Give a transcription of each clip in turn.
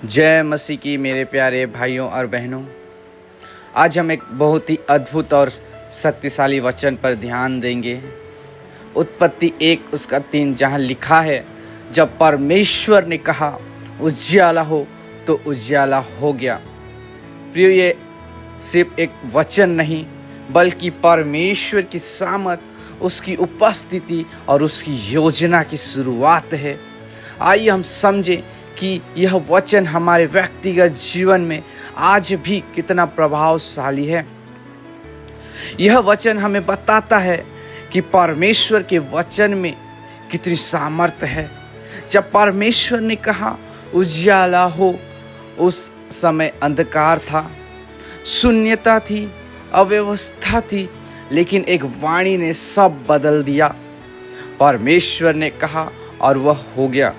जय मसीह की मेरे प्यारे भाइयों और बहनों। आज हम एक बहुत ही अद्भुत और शक्तिशाली वचन पर ध्यान देंगे। उत्पत्ति 1 उसका 3, जहाँ लिखा है, जब परमेश्वर ने कहा उजियाला हो तो उजियाला हो गया। प्रियो, ये सिर्फ एक वचन नहीं बल्कि परमेश्वर की सामर्थ, उसकी उपस्थिति और उसकी योजना की शुरुआत है। आइए हम समझें कि यह वचन हमारे व्यक्तिगत जीवन में आज भी कितना प्रभावशाली है। यह वचन हमें बताता है कि परमेश्वर के वचन में कितनी सामर्थ्य है। जब परमेश्वर ने कहा उजियाला हो, उस समय अंधकार था, शून्यता थी, अव्यवस्था थी, लेकिन एक वाणी ने सब बदल दिया। परमेश्वर ने कहा और वह हो गया।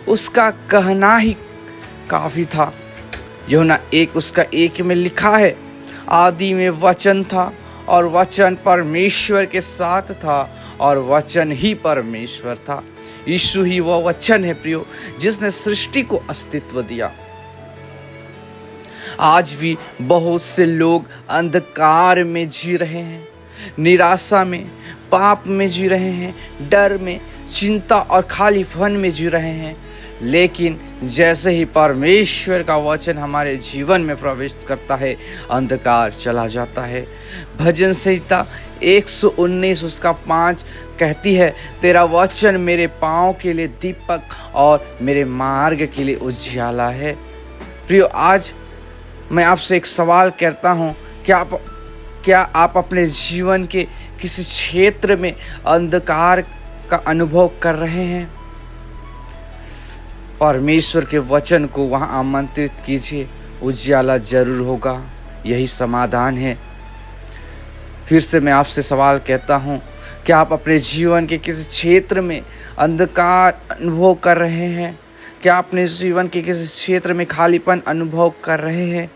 उसका कहना ही काफी था। यूहन्ना 1 उसका 1 में लिखा है, आदि में वचन था और वचन परमेश्वर के साथ था और वचन ही परमेश्वर था। यीशु ही वह वचन है प्रियो, जिसने सृष्टि को अस्तित्व दिया। आज भी बहुत से लोग अंधकार में जी रहे हैं, निराशा में, पाप में जी रहे हैं, डर में, चिंता और खालीपन में जी रहे हैं। लेकिन जैसे ही परमेश्वर का वचन हमारे जीवन में प्रवेश करता है, अंधकार चला जाता है। भजन संहिता 119 उसका 5 कहती है, तेरा वचन मेरे पाँव के लिए दीपक और मेरे मार्ग के लिए उजियाला है। प्रियो, आज मैं आपसे एक सवाल करता हूँ, क्या आप अपने जीवन के किसी क्षेत्र में अंधकार का अनुभव कर रहे हैं? परमेश्वर के वचन को वहां आमंत्रित कीजिए, उजियाला जरूर होगा। यही समाधान है। फिर से मैं आपसे सवाल कहता हूं, क्या आप अपने जीवन के किसी क्षेत्र में अंधकार अनुभव कर रहे हैं? क्या अपने जीवन के किसी क्षेत्र में खालीपन अनुभव कर रहे हैं?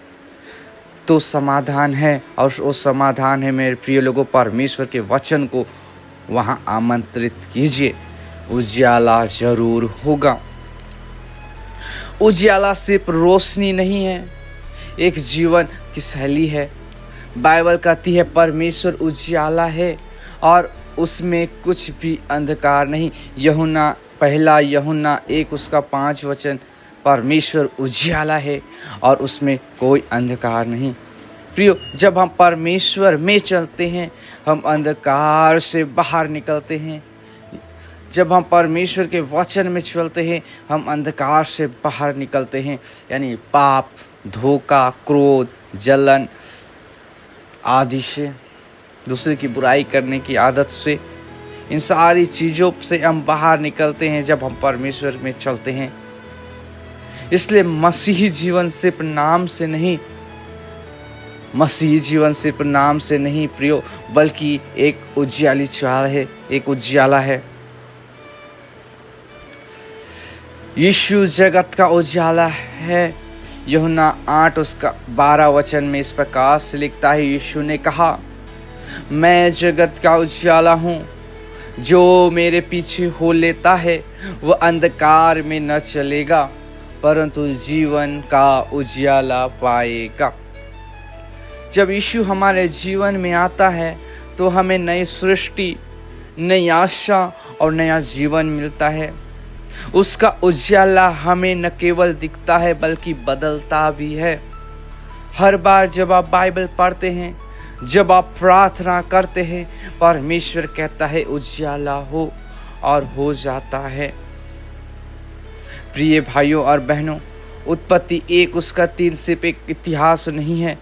तो समाधान है, और वो समाधान है मेरे प्रिय लोगों, परमेश्वर के वचन को वहां आमंत्रित कीजिए, उजियाला जरूर होगा। उजियाला सिर्फ रोशनी नहीं है, एक जीवन की शैली है। बाइबल कहती है परमेश्वर उजियाला है और उसमें कुछ भी अंधकार नहीं। यूहन्ना 1 उसका 5 वचन, परमेश्वर उजियाला है और उसमें कोई अंधकार नहीं। प्रियो, जब हम परमेश्वर में चलते हैं, हम अंधकार से बाहर निकलते हैं। जब हम परमेश्वर के वचन में चलते हैं, हम अंधकार से बाहर निकलते हैं। यानी पाप, धोखा, क्रोध, जलन आदि से, दूसरे की बुराई करने की आदत से, इन सारी चीज़ों से हम बाहर निकलते हैं जब हम परमेश्वर में चलते हैं। इसलिए मसीही जीवन सिर्फ नाम से नहीं प्रियो, बल्कि एक उजियाली चाल है, एक उजियाला है। यीशु जगत का उजियाला है। यूहन्ना 8 उसका 12 वचन में इस प्रकार से लिखता है, यीशु ने कहा, मैं जगत का उजियाला हूँ, जो मेरे पीछे हो लेता है वह अंधकार में न चलेगा परंतु जीवन का उजियाला पाएगा। जब यीशु हमारे जीवन में आता है तो हमें नई सृष्टि, नई आशा और नया जीवन मिलता है। उसका उजियाला हमें न केवल दिखता है बल्कि बदलता भी है। हर बार जब आप बाइबल पढ़ते हैं, जब आप प्रार्थना करते हैं, परमेश्वर कहता है उजियाला हो और हो जाता है। प्रिय भाइयों और बहनों, उत्पत्ति 1 उसका 3 सिर्फ एक इतिहास नहीं है,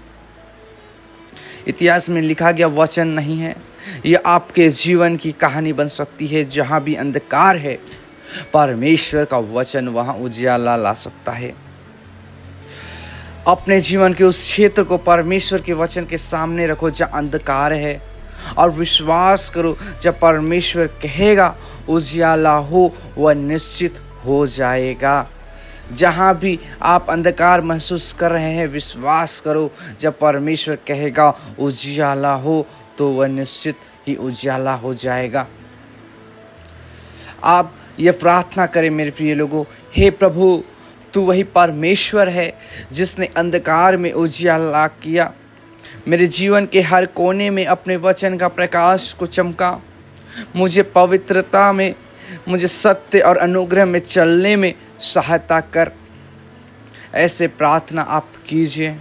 इतिहास में लिखा गया वचन नहीं है। यह आपके जीवन की कहानी बन सकती है। जहाँ भी अंधकार है, परमेश्वर का वचन वहाँ उजियाला ला सकता है। अपने जीवन के उस क्षेत्र को परमेश्वर के वचन के सामने रखो जहाँ अंधकार है, और विश्वास करो, जब परमेश्वर कहेगा उजियाला हो, वह निश्चित हो जाएगा। जहाँ भी आप अंधकार महसूस कर रहे हैं, विश्वास करो, जब परमेश्वर कहेगा उजियाला हो तो वह निश्चित ही उजियाला हो जाएगा। आप ये प्रार्थना करें मेरे प्रिय लोगों, हे प्रभु, तू वही परमेश्वर है जिसने अंधकार में उजियाला किया, मेरे जीवन के हर कोने में अपने वचन का प्रकाश को चमका। मुझे पवित्रता में, मुझे सत्य और अनुग्रह में चलने में सहायता कर। ऐसे प्रार्थना आप कीजिए।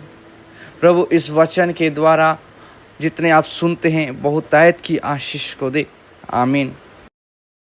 प्रभु इस वचन के द्वारा जितने आप सुनते हैं बहुतायत की आशीष को दे। आमीन।